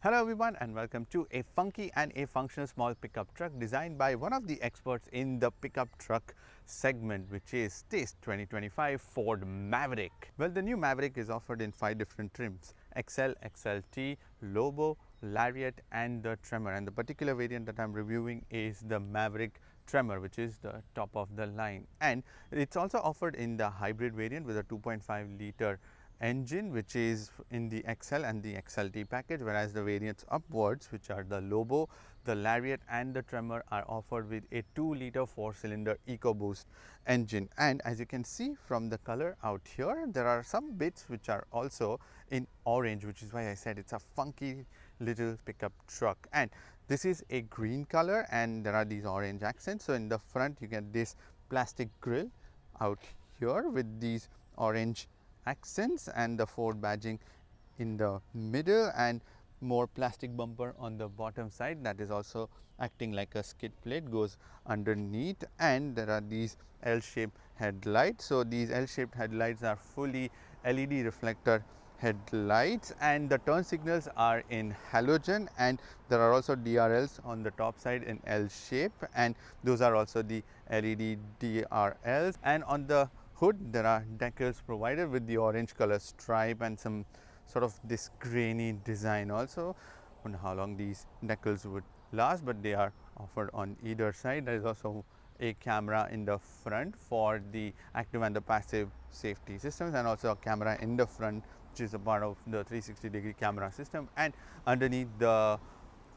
Hello everyone and welcome to a funky and a functional small pickup truck designed by one of the experts in the pickup truck segment, which is this 2025 Ford Maverick. Well, the new Maverick is offered in 5 different trims: XL, XLT, Lobo, Lariat and the Tremor, and the particular variant that I'm reviewing is the Maverick Tremor, which is the top of the line, and it's also offered in the hybrid variant with a 2.5 liter engine, which is in the XL and the XLT package, whereas the variants upwards, which are the Lobo, the Lariat and the Tremor, are offered with a 2 liter 4-cylinder EcoBoost engine. And as you can see from the color out here, there are some bits which are also in orange, which is why I said it's a funky little pickup truck. And this is a green color and there are these orange accents. So in the front you get this plastic grille out here with these orange accents and the Ford badging in the middle, and more plastic bumper on the bottom side that is also acting like a skid plate goes underneath, and there are these L-shaped headlights. So these L-shaped headlights are fully LED reflector headlights, and the turn signals are in halogen, and there are also DRLs on the top side in L shape, and those are also the LED DRLs. And on the hood there are decals provided with the orange color stripe and some sort of this grainy design also. I don't know how long these decals would last, but they are offered on either side. There is also a camera in the front for the active and the passive safety systems, and also a camera in the front which is a part of the 360-degree camera system. And underneath the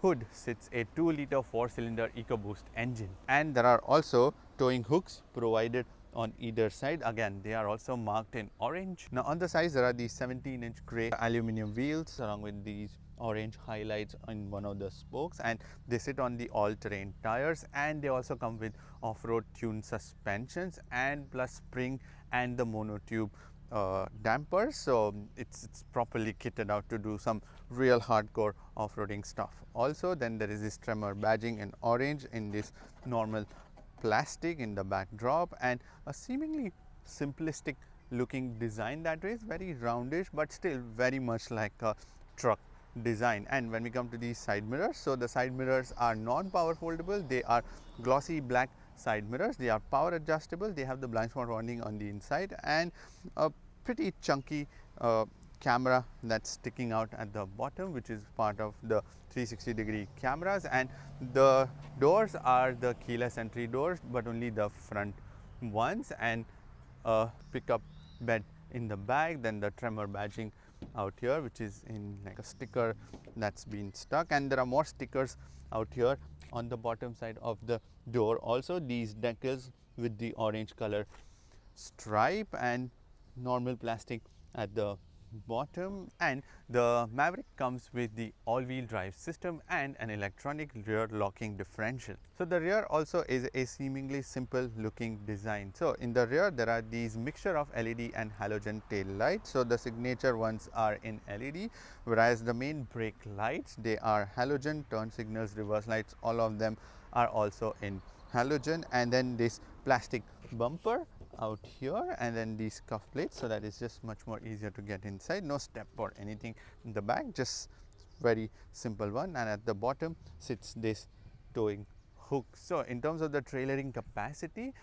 hood sits a 2 liter 4-cylinder EcoBoost engine, and there are also towing hooks provided on either side. Again, they are also marked in orange. Now on the sides there are these 17-inch grey aluminum wheels along with these orange highlights on one of the spokes, and they sit on the all-terrain tires, and they also come with off-road tuned suspensions and plus spring and the monotube dampers. So it's properly kitted out to do some real hardcore off-roading stuff. Also then there is this Tremor badging in orange in this normal plastic in the backdrop, and a seemingly simplistic looking design that is very roundish but still very much like a truck design. And when we come to these side mirrors, so the side mirrors are non-power foldable. They are glossy black side mirrors. They are power adjustable. They have the blind spot warning on the inside, and a pretty chunky camera that's sticking out at the bottom, which is part of the 360-degree cameras. And the doors are the keyless entry doors, but only the front ones, and a pickup bed in the back. Then the Tremor badging out here, which is in like a sticker that's been stuck, and there are more stickers out here on the bottom side of the door. Also these decals with the orange color stripe and normal plastic at the bottom. And the Maverick comes with the all-wheel drive system and an electronic rear locking differential. So the rear also is a seemingly simple looking design. So in the rear there are these mixture of LED and halogen tail lights. So the signature ones are in LED, whereas the main brake lights, they are halogen. Turn signals, reverse lights, all of them are also in halogen. And then this plastic bumper out here, and then these cuff plates, so that is just much more easier to get inside. No step or anything in the back, just very simple one. And at the bottom sits this towing hook. So in terms of the trailering capacity,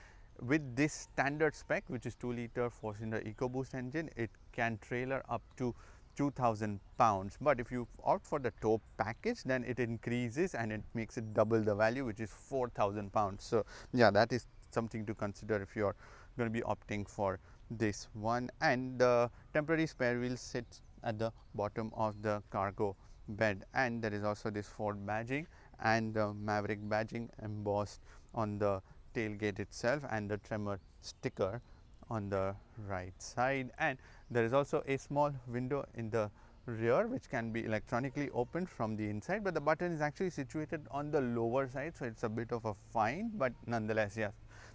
with this standard spec, which is 2 liter 4-cylinder EcoBoost engine, it can trailer up to 2000 pounds. But if you opt for the tow package, then it increases and it makes it double the value, which is 4000 pounds. So yeah, that is something to consider if you're going to be opting for this one. And the temporary spare wheel sits at the bottom of the cargo bed, and there is also this Ford badging and the Maverick badging embossed on the tailgate itself, and the Tremor sticker on the right side. And there is also a small window in the rear which can be electronically opened from the inside, but the button is actually situated on the lower side, so it's a bit of a find, but nonetheless, yes,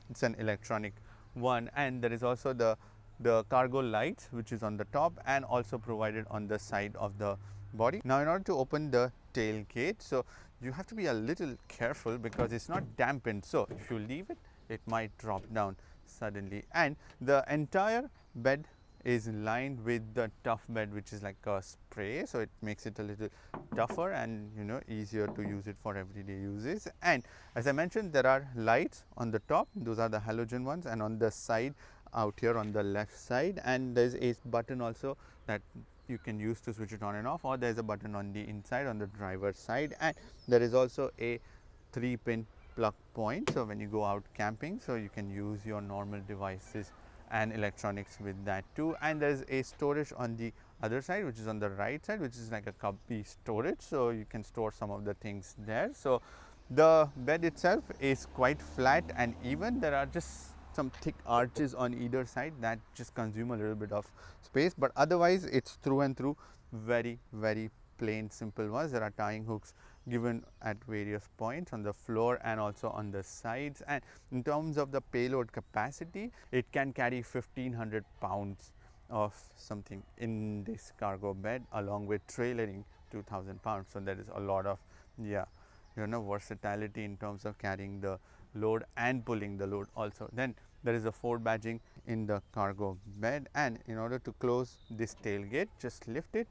it's an electronic one. And there is also the cargo lights, which is on the top and also provided on the side of the body. Now in order to open the tailgate, so you have to be a little careful because it's not dampened, so if you leave it, it might drop down suddenly. And the entire bed is lined with the tough bed, which is like a spray, so it makes it a little tougher and easier to use it for everyday uses. And as I mentioned, there are lights on the top, those are the halogen ones, and on the side out here on the left side, and there is a button also that you can use to switch it on and off, or there is a button on the inside on the driver's side, and there is also a 3-pin plug point. So when you go out camping, so you can use your normal devices and electronics with that too. And there is a storage on the other side, which is on the right side, which is like a cubby storage, so you can store some of the things there. So the bed itself is quite flat and even. There are just some thick arches on either side that just consume a little bit of space, but otherwise it's through and through very plain simple ones. There are tying hooks given at various points on the floor and also on the sides. And in terms of the payload capacity, it can carry 1500 pounds of something in this cargo bed, along with trailering 2000 pounds. So there is a lot of versatility in terms of carrying the load and pulling the load also. Then there is a Ford badging in the cargo bed, and in order to close this tailgate, just lift it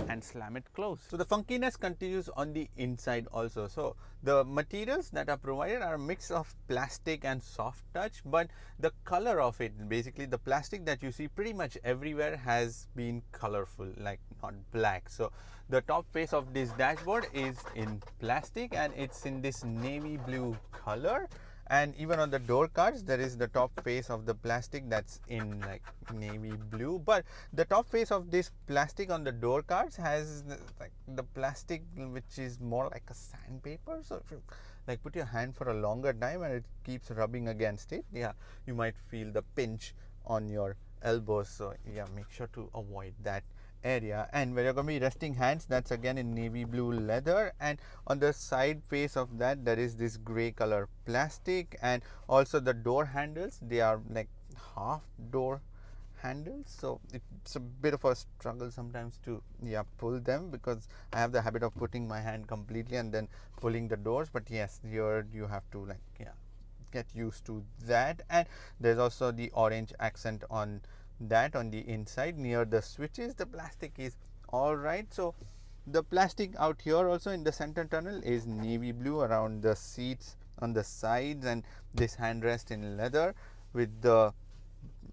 and slam it closed. So the funkiness continues on the inside also. So the materials that are provided are a mix of plastic and soft touch, but the color of it, basically the plastic that you see pretty much everywhere, has been colorful, like not black. So the top face of this dashboard is in plastic and it's in this navy blue color. And even on the door cards, there is the top face of the plastic that's in like navy blue, but the top face of this plastic on the door cards has like the plastic which is more like a sandpaper. So if you like put your hand for a longer time and it keeps rubbing against it, you might feel the pinch on your elbows. So make sure to avoid that area. And where you're going to be resting hands, that's again in navy blue leather, and on the side face of that there is this gray color plastic. And also the door handles, they are like half door handles, so it's a bit of a struggle sometimes to pull them, because I have the habit of putting my hand completely and then pulling the doors. But yes, here you have to get used to that. And there's also the orange accent on that on the inside near the switches. The plastic is all right. So the plastic out here also in the center tunnel is navy blue around the seats on the sides, and this handrest in leather with the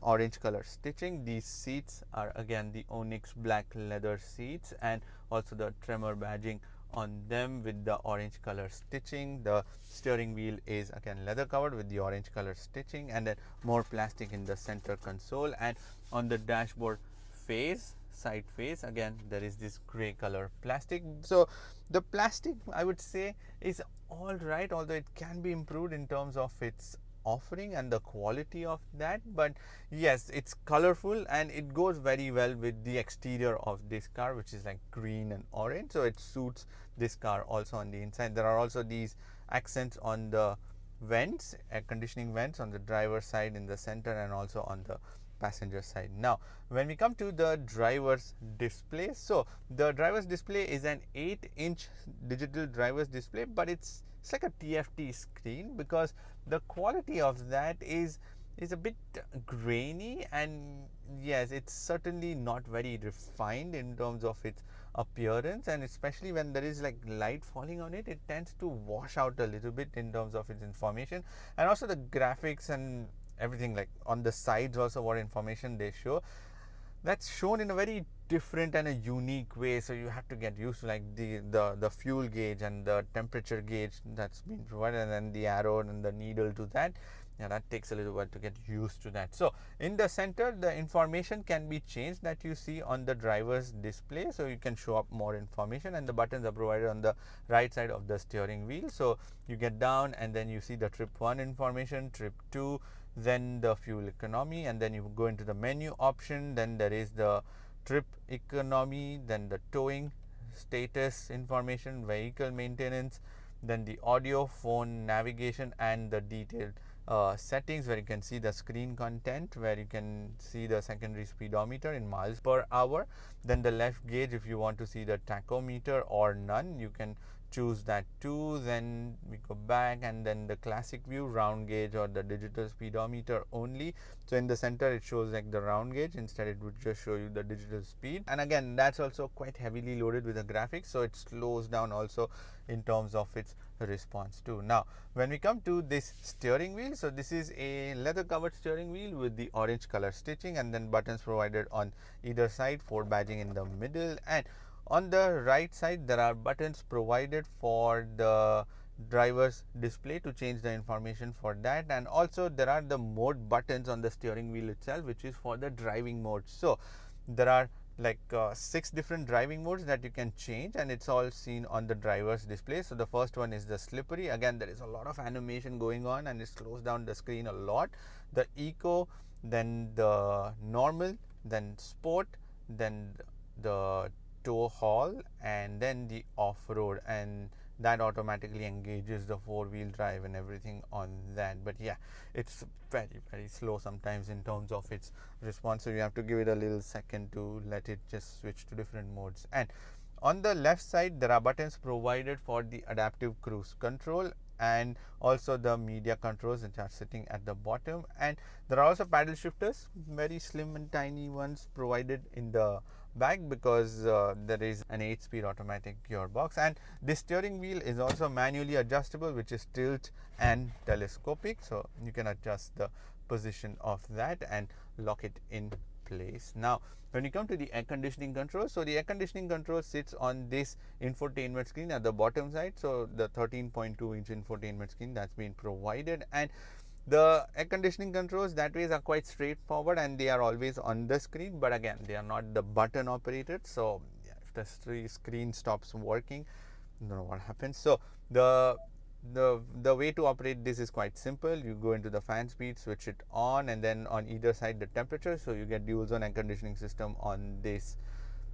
orange color stitching. These seats are again the onyx black leather seats, and also the Tremor badging on them with the orange color stitching. The steering wheel is again leather covered with the orange color stitching, and then more plastic in the center console. And on the dashboard face, side face, again there is this gray color plastic. So the plastic, I would say, is all right, although it can be improved in terms of its offering and the quality of that. But yes, it's colorful and it goes very well with the exterior of this car, which is like green and orange, so it suits this car also on the inside. There are also these accents on the vents, air conditioning vents on the driver's side in the center and also on the passenger side. Now when we come to the driver's display, so the driver's display is an 8-inch digital driver's display, but it's like a TFT screen, because the quality of that is a bit grainy, and yes, it's certainly not very refined in terms of its appearance, and especially when there is like light falling on it, it tends to wash out a little bit in terms of its information. And also the graphics and everything, like on the sides also, what information they show, that's shown in a very different and a unique way. So you have to get used to like the fuel gauge and the temperature gauge that's been provided, and then the arrow and the needle to that. That takes a little while to get used to that. So in the center, the information can be changed that you see on the driver's display, so you can show up more information, and the buttons are provided on the right side of the steering wheel. So you get down and then you see the trip 1 information, trip 2, then the fuel economy, and then you go into the menu option. Then there is the trip economy, then the towing status information, vehicle maintenance, then the audio, phone, navigation, and the detailed settings, where you can see the screen content, where you can see the secondary speedometer in miles per hour. Then the left gauge, if you want to see the tachometer or none, you can choose that too. Then we go back, and then the classic view, round gauge or the digital speedometer only. So in the center it shows like the round gauge, instead it would just show you the digital speed. And again, that's also quite heavily loaded with the graphics, so it slows down also in terms of its response too. Now when we come to this steering wheel, so this is a leather covered steering wheel with the orange color stitching, and then buttons provided on either side, Ford badging in the middle, and on the right side there are buttons provided for the driver's display to change the information for that. And also there are the mode buttons on the steering wheel itself, which is for the driving mode. So there are like 6 different driving modes that you can change, and it's all seen on the driver's display. So the first one is the slippery. Again, there is a lot of animation going on and it slows down the screen a lot. The eco, then the normal, then sport, then the tow haul, and then the off-road, and that automatically engages the four-wheel drive and everything on that. But yeah, it's very slow sometimes in terms of its response, so you have to give it a little second to let it just switch to different modes. And on the left side there are buttons provided for the adaptive cruise control and also the media controls, which are sitting at the bottom. And there are also paddle shifters, very slim and tiny ones provided in the back, because there is an 8-speed automatic gearbox. And the steering wheel is also manually adjustable, which is tilt and telescopic, so you can adjust the position of that and lock it in place. Now when you come to the air conditioning control, so the air conditioning control sits on this infotainment screen at the bottom side. So the 13.2-inch infotainment screen that's been provided, and the air conditioning controls that ways are quite straightforward and they are always on the screen, but again they are not the button operated. So yeah, if the screen stops working, you don't know what happens. So the way to operate this is quite simple. You go into the fan speed, switch it on, and then on either side the temperature. So you get dual zone air conditioning system on this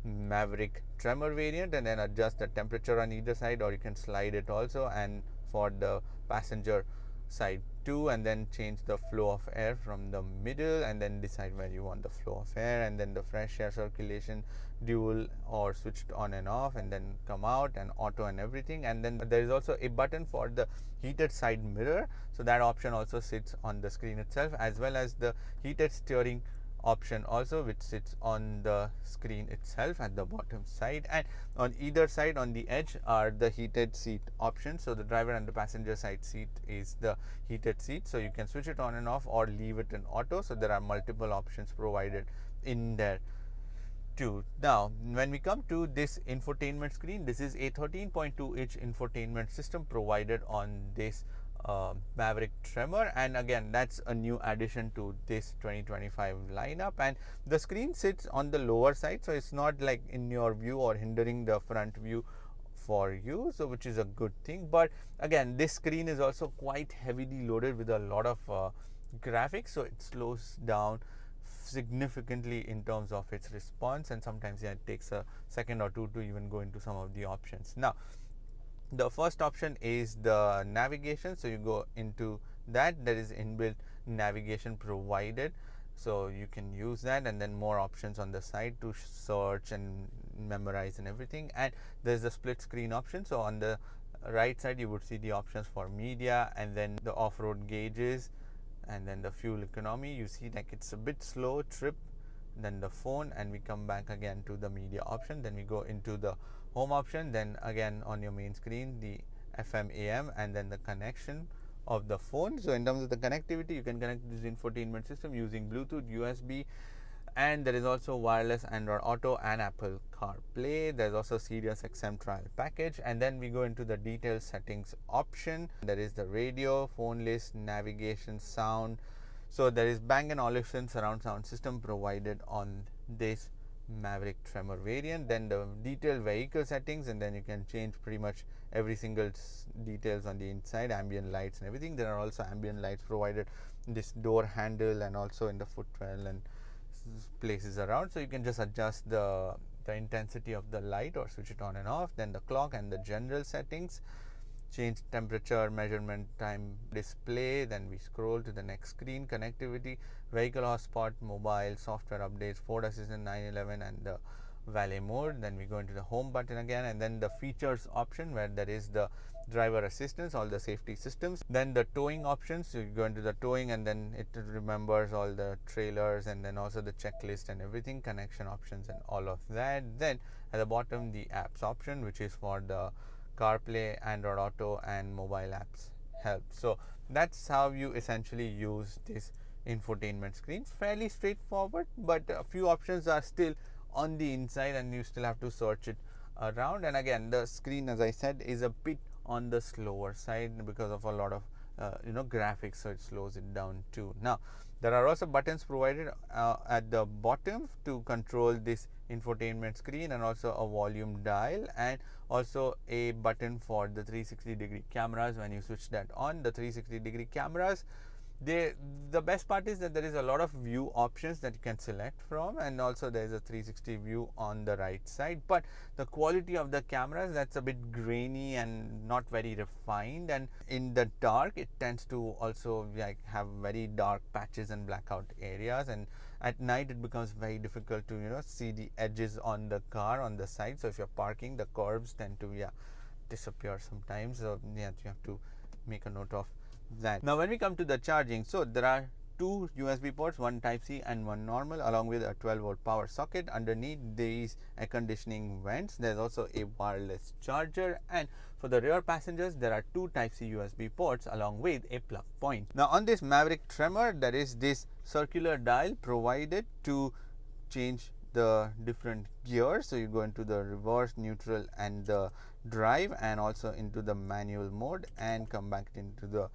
Maverick Tremor variant, and then adjust the temperature on either side, or you can slide it also, and for the passenger side too, and then change the flow of air from the middle, and then decide where you want the flow of air, and then the fresh air circulation, dual or switched on and off, and then come out, and auto and everything. And then there is also a button for the heated side mirror, so that option also sits on the screen itself, as well as the heated steering option also, which sits on the screen itself at the bottom side. And on either side on the edge are the heated seat options. So the driver and the passenger side seat is the heated seat, so you can switch it on and off or leave it in auto. So there are multiple options provided in there too. Now when we come to this infotainment screen, this is a 13.2-inch infotainment system provided on this Maverick Tremor, and again that's a new addition to this 2025 lineup. And the screen sits on the lower side, so it's not like in your view or hindering the front view for you, so which is a good thing. But again, this screen is also quite heavily loaded with a lot of graphics, so it slows down significantly in terms of its response, and sometimes yeah, it takes a second or two to even go into some of the options. Now the first option is the navigation, so you go into that. There is inbuilt navigation provided, so you can use that, and then more options on the side to search and memorize and everything. And there's the split screen option, so on the right side you would see the options for media, and then the off-road gauges, and then the fuel economy. You see like it's a bit slow trip, then the phone, and we come back again to the media option. Then we go into the home option, then again on your main screen the FM AM, and then the connection of the phone. So in terms of the connectivity, you can connect this infotainment system using Bluetooth, USB, and there is also wireless Android Auto and Apple CarPlay. There's also Sirius XM trial package. And then we go into the detailed settings option. There is the radio, phone list, navigation, sound. So there is Bang & Olufsen surround sound system provided on this Maverick Tremor variant. Then the detailed vehicle settings, and then you can change pretty much every single details on the inside, ambient lights and everything. There are also ambient lights provided in this door handle and also in the footwell and places around, so you can just adjust the intensity of the light or switch it on and off. Then the clock and the general settings, change temperature, measurement, time, display. Then we scroll to the next screen, connectivity, vehicle hotspot, mobile, software updates, Ford Assistant 911, and the valet mode. Then we go into the home button again, and then the features option where there is the driver assistance, all the safety systems. Then the towing options, so you go into the towing and then it remembers all the trailers, and then also the checklist and everything, connection options and all of that. Then at the bottom, the apps option, which is for the CarPlay, Android Auto and mobile apps help. So that's how you essentially use this infotainment screen. Fairly straightforward, but a few options are still on the inside and you still have to search it around. And again, the screen, as I said, is a bit on the slower side because of a lot of graphics, so it slows it down too. Now there are also buttons provided at the bottom to control this infotainment screen, and also a volume dial, and also a button for the 360-degree cameras. When you switch that on, the 360-degree cameras, the best part is that there is a lot of view options that you can select from, and also there is a 360 view on the right side. But the quality of the cameras, that's a bit grainy and not very refined, and in the dark it tends to also like have very dark patches and blackout areas, and at night it becomes very difficult to see the edges on the car on the side. So if you're parking, the curves tend to disappear sometimes, so you have to make a note of that. Now when we come to the charging, so there are two USB ports, one Type-C and one normal, along with a 12-volt power socket. Underneath these air conditioning vents, there's also a wireless charger, and for the rear passengers there are two Type-C USB ports along with a plug point. Now on this Maverick Tremor, there is this circular dial provided to change the different gears. So you go into the reverse, neutral and the drive, and also into the manual mode, and come back into the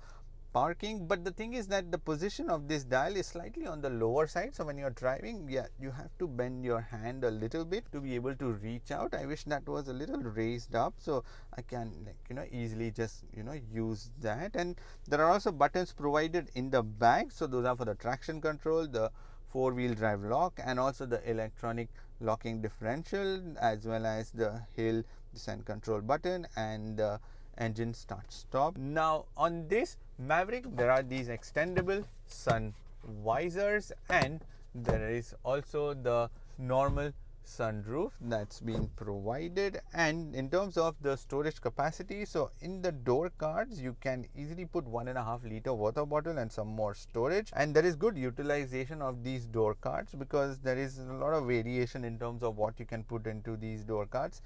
parking. But the thing is that the position of this dial is slightly on the lower side, so when you're driving, you have to bend your hand a little bit to be able to reach out. I wish that was a little raised up so I can easily just use that. And there are also buttons provided in the back, so those are for the traction control, the four-wheel drive lock, and also the electronic locking differential, as well as the hill descent control button and the engine start stop. Now on this Maverick, there are these extendable sun visors, and there is also the normal sunroof that's been provided. And in terms of the storage capacity, so in the door cards you can easily put 1.5 liter water bottle and some more storage, and there is good utilization of these door cards because there is a lot of variation in terms of what you can put into these door cards.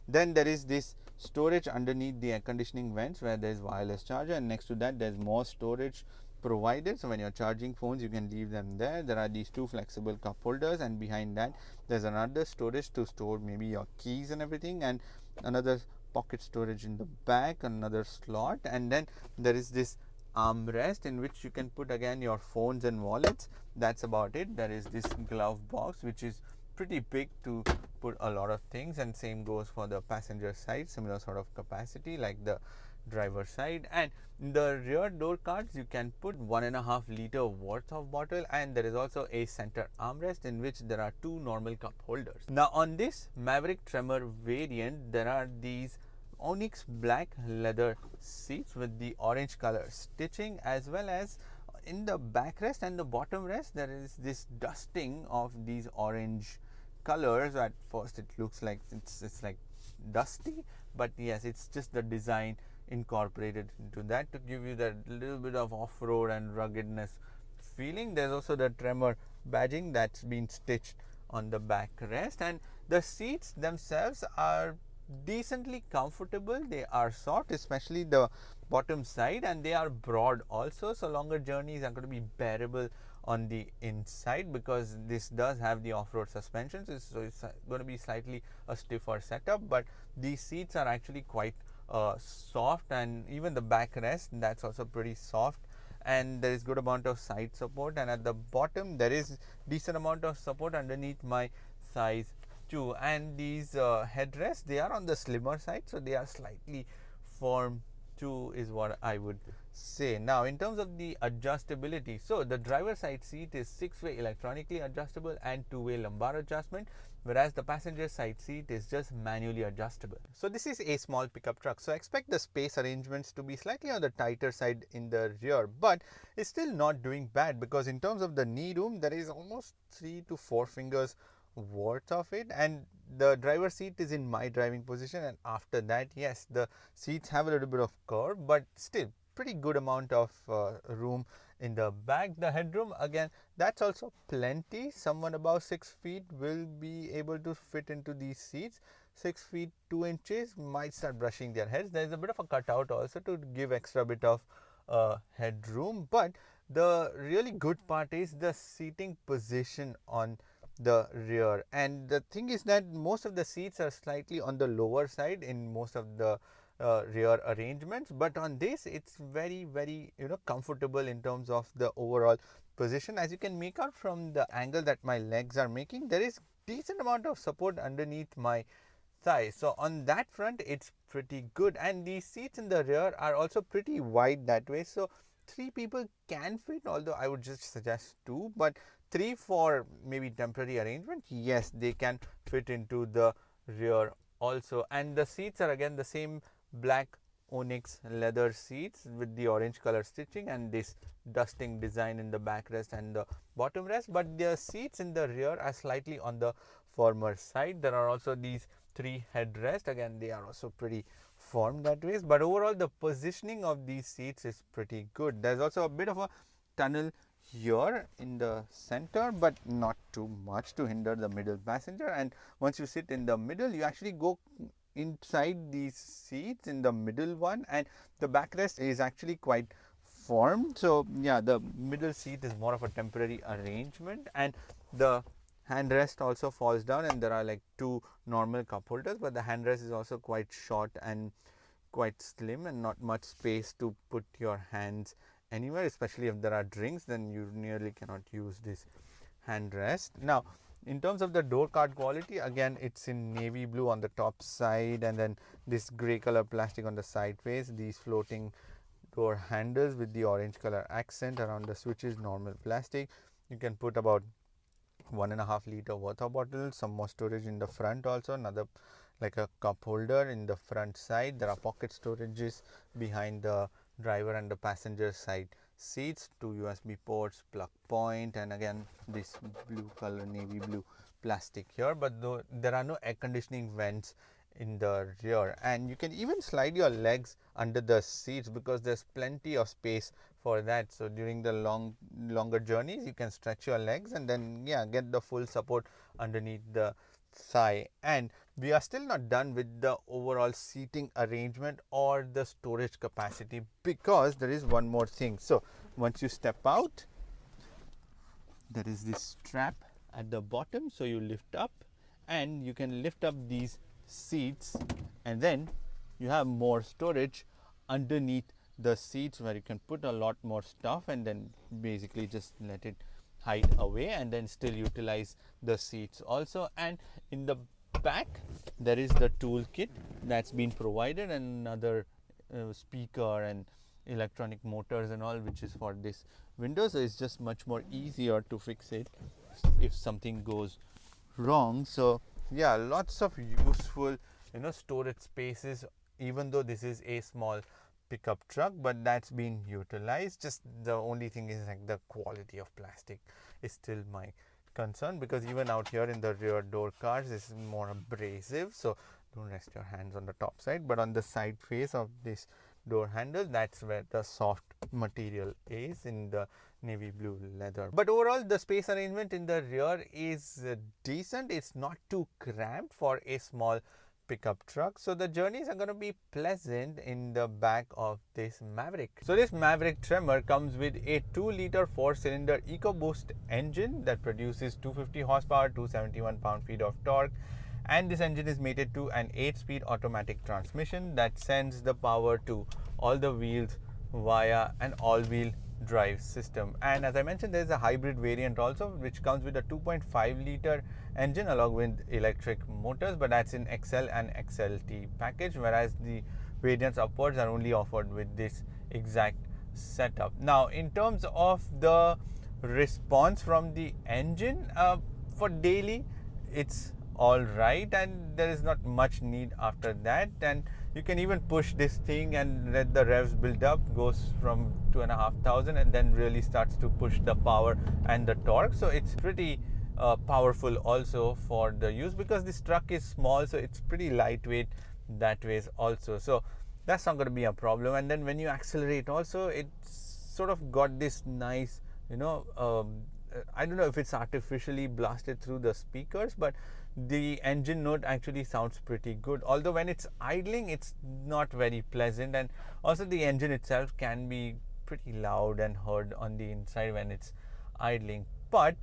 Then there is this storage underneath the air conditioning vents where there is wireless charger, and next to that there is more storage provided. So when you're charging phones, you can leave them there. There are these two flexible cup holders, and behind that there's another storage to store maybe your keys and everything, and another pocket storage in the back, another slot. And then there is this armrest in which you can put again your phones and wallets. That's about it. There is this glove box which is pretty big to put a lot of things, and same goes for the passenger side, similar sort of capacity like the driver side. And in the rear door cards you can put 1.5 liter worth of bottle, and there is also a center armrest in which there are two normal cup holders. Now on this Maverick Tremor variant, there are these onyx black leather seats with the orange color stitching, as well as in the backrest and the bottom rest there is this dusting of these orange colors. At first it looks like it's like dusty, but yes, it's just the design incorporated into that to give you that little bit of off-road and ruggedness feeling. There's also the Tremor badging that's been stitched on the backrest, and the seats themselves are decently comfortable. They are soft, especially the bottom side, and they are broad also, so longer journeys are going to be bearable on the inside because this does have the off-road suspension, so it's going to be slightly a stiffer setup. But these seats are actually quite soft, and even the backrest, that's also pretty soft, and there is good amount of side support. And at the bottom there is decent amount of support underneath my thighs too. And these headrests, they are on the slimmer side, so they are slightly firm too, is what I would say. Now in terms of the adjustability, so the driver side seat is 6-way electronically adjustable and 2-way lumbar adjustment, whereas the passenger side seat is just manually adjustable. So this is a small pickup truck, so expect the space arrangements to be slightly on the tighter side in the rear, but it's still not doing bad because in terms of the knee room, there is almost 3 to 4 fingers worth of it. And the driver's seat is in my driving position, and after that, yes, the seats have a little bit of curve, but still pretty good amount of room in the back. The headroom, again, that's also plenty. Someone above 6 feet will be able to fit into these seats. 6 feet 2 inches might start brushing their heads. There's a bit of a cutout also to give extra bit of headroom. But the really good part is the seating position on the rear, and the thing is that most of the seats are slightly on the lower side in most of the rear arrangements, but on this it's very comfortable in terms of the overall position. As you can make out from the angle that my legs are making, there is decent amount of support underneath my thigh. So on that front it's pretty good, and the seats in the rear are also pretty wide that way, so 3 people can fit, although I would just suggest 2, but 3 for maybe temporary arrangement. Yes, they can fit into the rear also. And the seats are again the same black onyx leather seats with the orange color stitching and this dusting design in the backrest and the bottom rest, but the seats in the rear are slightly on the firmer side. There are also these 3 headrests, again they are also pretty formed that way, but overall the positioning of these seats is pretty good. There's also a bit of a tunnel here in the center, but not too much to hinder the middle passenger. And once you sit in the middle, you actually go inside these seats in the middle one, and the backrest is actually quite formed. So yeah, the middle seat is more of a temporary arrangement, and the handrest also falls down, and there are like 2 normal cup holders, but the handrest is also quite short and quite slim and not much space to put your hands anywhere, especially if there are drinks, then you nearly cannot use this handrest. Now in terms of the door card quality, again it's in navy blue on the top side, and then this gray color plastic on the side face, these floating door handles with the orange color accent around the switches, normal plastic. You can put about 1.5 liter water bottle, some more storage in the front also, another like a cup holder in the front side. There are pocket storages behind the driver and the passenger side seats, 2 USB ports, plug point, and again this blue color navy blue plastic here, but though there are no air conditioning vents in the rear, and you can even slide your legs under the seats because there's plenty of space for that. So during the longer journeys you can stretch your legs and then get the full support underneath the thigh. And we are still not done with the overall seating arrangement or the storage capacity, because there is one more thing. So once you step out, there is this strap at the bottom, so you lift up and you can lift up these seats, and then you have more storage underneath the seats where you can put a lot more stuff and then basically just let it hide away and then still utilize the seats also. And in the back there is the toolkit that's been provided, and another speaker and electronic motors and all, which is for this window, so it's just much more easier to fix it if something goes wrong. So yeah, lots of useful storage spaces, even though this is a small pickup truck, but that's been utilized. Just the only thing is like the quality of plastic is still my concern, because even out here in the rear door cards this is more abrasive, so don't rest your hands on the top side, but on the side face of this door handle, that's where the soft material is in the navy blue leather. But overall the space arrangement in the rear is decent. It's not too cramped for a small pickup truck, so the journeys are going to be pleasant in the back of this Maverick. So this Maverick Tremor comes with a 2-liter 4-cylinder EcoBoost engine that produces 250 horsepower, 271 pound-feet of torque, and this engine is mated to an 8-speed automatic transmission that sends the power to all the wheels via an all-wheel drive system. And as I mentioned, there is a hybrid variant also, which comes with a 2.5 liter engine along with electric motors, but that's in XL and XLT package, whereas the variants upwards are only offered with this exact setup. Now in terms of the response from the engine, for daily it's all right, and there is not much need after that, and you can even push this thing and let the revs build up, goes from 2,500 and then really starts to push the power and the torque. So it's pretty powerful also for the use, because this truck is small, so it's pretty lightweight that ways also. So that's not going to be a problem. And then when you accelerate also, it's sort of got this nice, I don't know if it's artificially blasted through the speakers, but the engine note actually sounds pretty good, although when it's idling it's not very pleasant. And also the engine itself can be pretty loud and heard on the inside when it's idling. But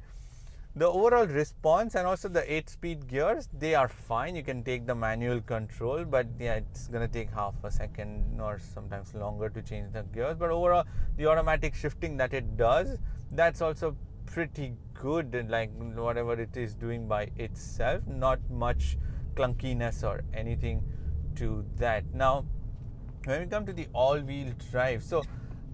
the overall response and also the 8-speed gears, they are fine. You can take the manual control, but yeah, it's going to take half a second or sometimes longer to change the gears. But overall, the automatic shifting that it does, that's also pretty good, like whatever it is doing by itself, not much clunkiness or anything to that. Now when we come to the all-wheel drive, so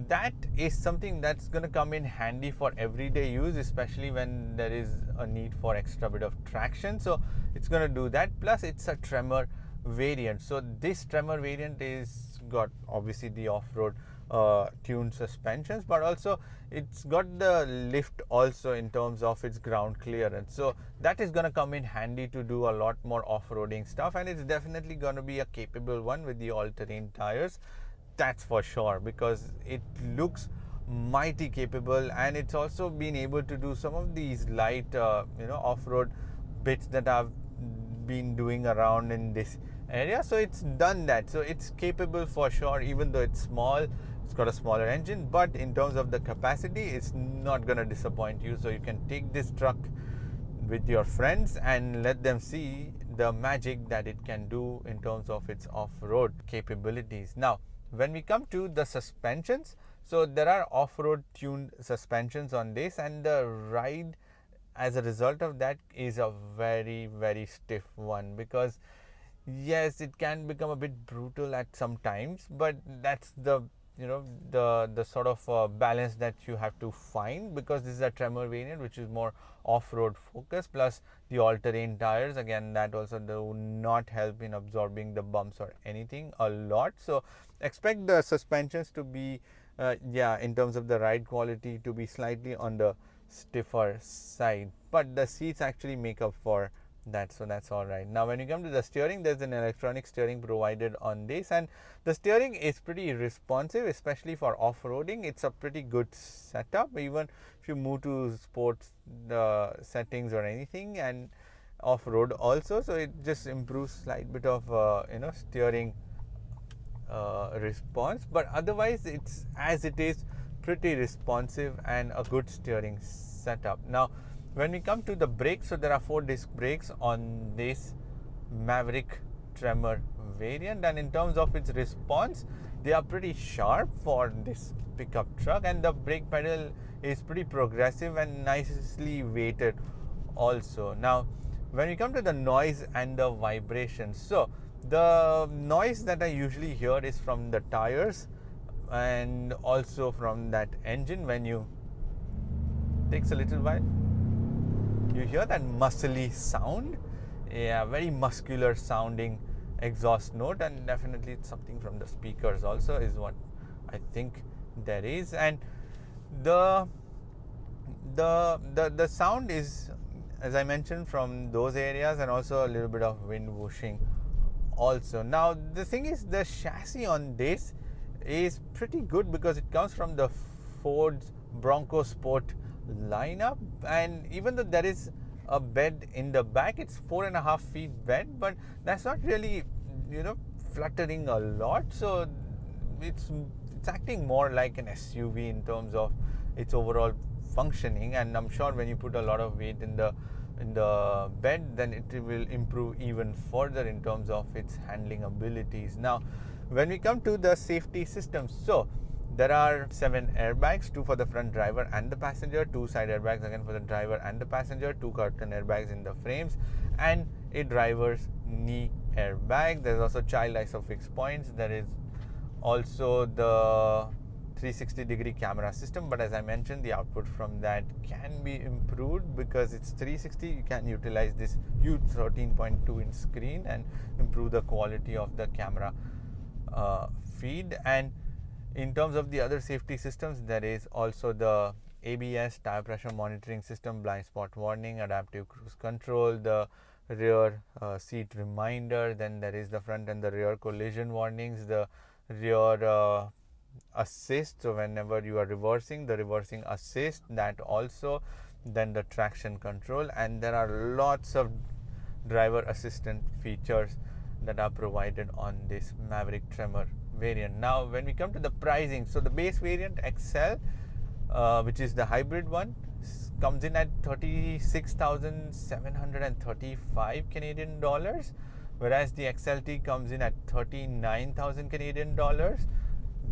that is something that's going to come in handy for everyday use, especially when there is a need for extra bit of traction. So it's going to do that. Plus it's a Tremor variant, so this Tremor variant is got obviously the off-road tuned suspensions, but also it's got the lift also in terms of its ground clearance. So that is going to come in handy to do a lot more off-roading stuff, and it's definitely going to be a capable one with the all-terrain tires. That's for sure, because it looks mighty capable, and it's also been able to do some of these light off-road bits that I've been doing around in this area. So it's done that, so it's capable for sure, even though it's small. It's got a smaller engine, but in terms of the capacity, it's not going to disappoint you. So you can take this truck with your friends and let them see the magic that it can do in terms of its off-road capabilities. Now when we come to the suspensions, so there are off-road tuned suspensions on this, and the ride as a result of that is a very, very stiff one, because yes, it can become a bit brutal at some times, but that's the the sort of balance that you have to find, because this is a Tremor variant which is more off-road focused, plus the all-terrain tires, again, that also do not help in absorbing the bumps or anything a lot. So expect the suspensions to be in terms of the ride quality, to be slightly on the stiffer side, but the seats actually make up for that, so that's all right. Now when you come to the steering, there's an electronic steering provided on this, and the steering is pretty responsive, especially for off-roading. It's a pretty good setup, even if you move to sports settings or anything, and off-road also. So it just improves slight bit of steering response, but otherwise it's as it is pretty responsive and a good steering setup. Now when we come to the brakes, so there are 4 disc brakes on this Maverick Tremor variant, and in terms of its response, they are pretty sharp for this pickup truck, and the brake pedal is pretty progressive and nicely weighted also. Now when we come to the noise and the vibrations, so the noise that I usually hear is from the tires and also from that engine. When you takes a little while, you hear that muscly sound, very muscular sounding exhaust note, and definitely it's something from the speakers also is what I think there is. And the sound is, as I mentioned, from those areas, and also a little bit of wind whooshing also. Now the thing is, the chassis on this is pretty good, because it comes from the Ford's Bronco Sport lineup, and even though there is a bed in the back, it's 4.5 feet bed, but that's not really fluttering a lot. So it's acting more like an SUV in terms of its overall functioning, and I'm sure when you put a lot of weight in the bed, then it will improve even further in terms of its handling abilities. Now when we come to the safety systems, so there are 7 airbags, 2 for the front driver and the passenger, 2 side airbags again for the driver and the passenger, 2 curtain airbags in the frames, and a driver's knee airbag. There's also child isofix points. There is also the 360-degree camera system, but as I mentioned, the output from that can be improved, because it's 360. You can utilize this huge 13.2-inch screen and improve the quality of the camera feed. And in terms of the other safety systems, there is also the ABS, tire pressure monitoring system, blind spot warning, adaptive cruise control, the rear seat reminder, then there is the front and the rear collision warnings, the rear assist, so whenever you are reversing, the reversing assist, that also, then the traction control, and there are lots of driver assistant features that are provided on this Maverick Tremor variant. Now when we come to the pricing, so the base variant XL, which is the hybrid one, comes in at 36,735 Canadian dollars, whereas the XLT comes in at 39,000 Canadian dollars.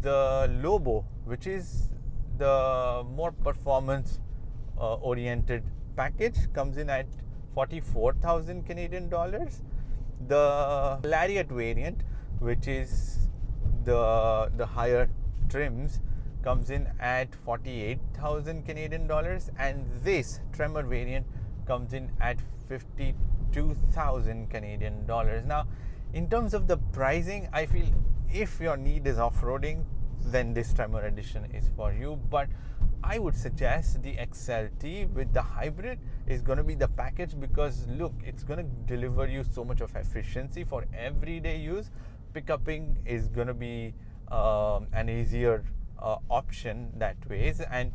The Lobo, which is the more performance oriented package, comes in at 44,000 Canadian dollars. The Lariat variant, which is the higher trims, comes in at 48,000 Canadian dollars, and this Tremor variant comes in at 52,000 Canadian dollars. Now, in terms of the pricing, I feel if your need is off-roading, then this Tremor edition is for you. But I would suggest the XLT with the hybrid is going to be the package, because look, it's going to deliver you so much of efficiency for everyday use. Pickupping is going to be an easier option that ways. And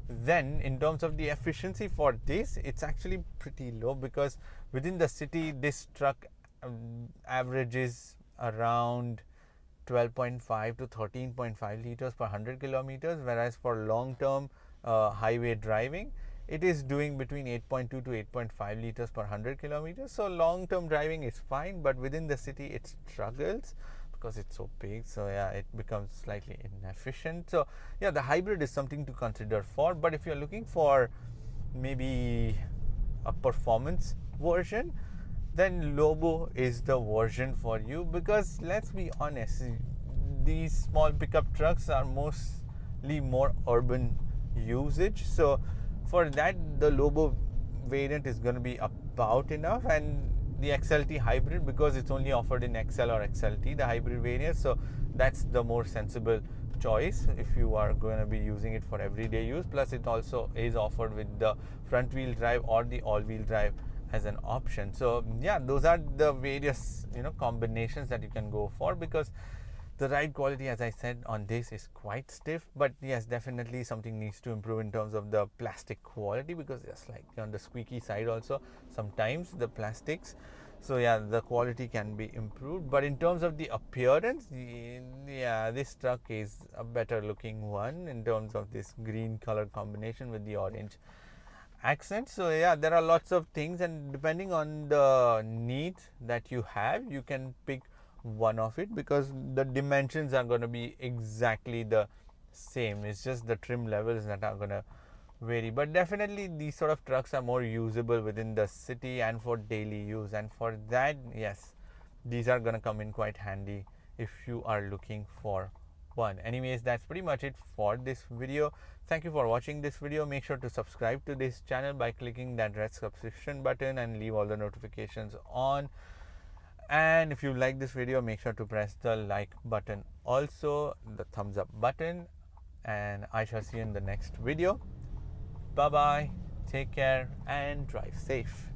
then in terms of the efficiency for this, it's actually pretty low, because within the city this truck averages around 12.5 to 13.5 liters per 100 kilometers, whereas for long term highway driving it is doing between 8.2 to 8.5 liters per 100 kilometers. So long term driving is fine, but within the city it struggles because it's so big. So yeah, it becomes slightly inefficient. So yeah, the hybrid is something to consider for. But if you're looking for maybe a performance version, then Lobo is the version for you, because let's be honest, these small pickup trucks are mostly more urban usage. So for that, the Lobo variant is going to be about enough, and the XLT hybrid, because it's only offered in XL or XLT, the hybrid variant, so that's the more sensible choice if you are going to be using it for everyday use. Plus it also is offered with the front wheel drive or the all wheel drive as an option. So yeah, those are the various combinations that you can go for, because the ride quality, as I said, on this is quite stiff. But yes, definitely something needs to improve in terms of the plastic quality, because it's like on the squeaky side also sometimes, the plastics. So yeah, the quality can be improved. But in terms of the appearance, yeah, this truck is a better looking one in terms of this green color combination with the orange accent. So yeah, there are lots of things, and depending on the needs that you have, you can pick one of it, because the dimensions are going to be exactly the same. It's just the trim levels that are going to vary. But definitely these sort of trucks are more usable within the city and for daily use, and for that, yes, these are going to come in quite handy if you are looking for one. Anyways, that's pretty much it for this video. Thank you for watching this video. Make sure to subscribe to this channel by clicking that red subscription button and leave all the notifications on. And if you like this video, make sure to press the like button, also the thumbs up button, and I shall see you in the next video. Bye bye, take care and drive safe.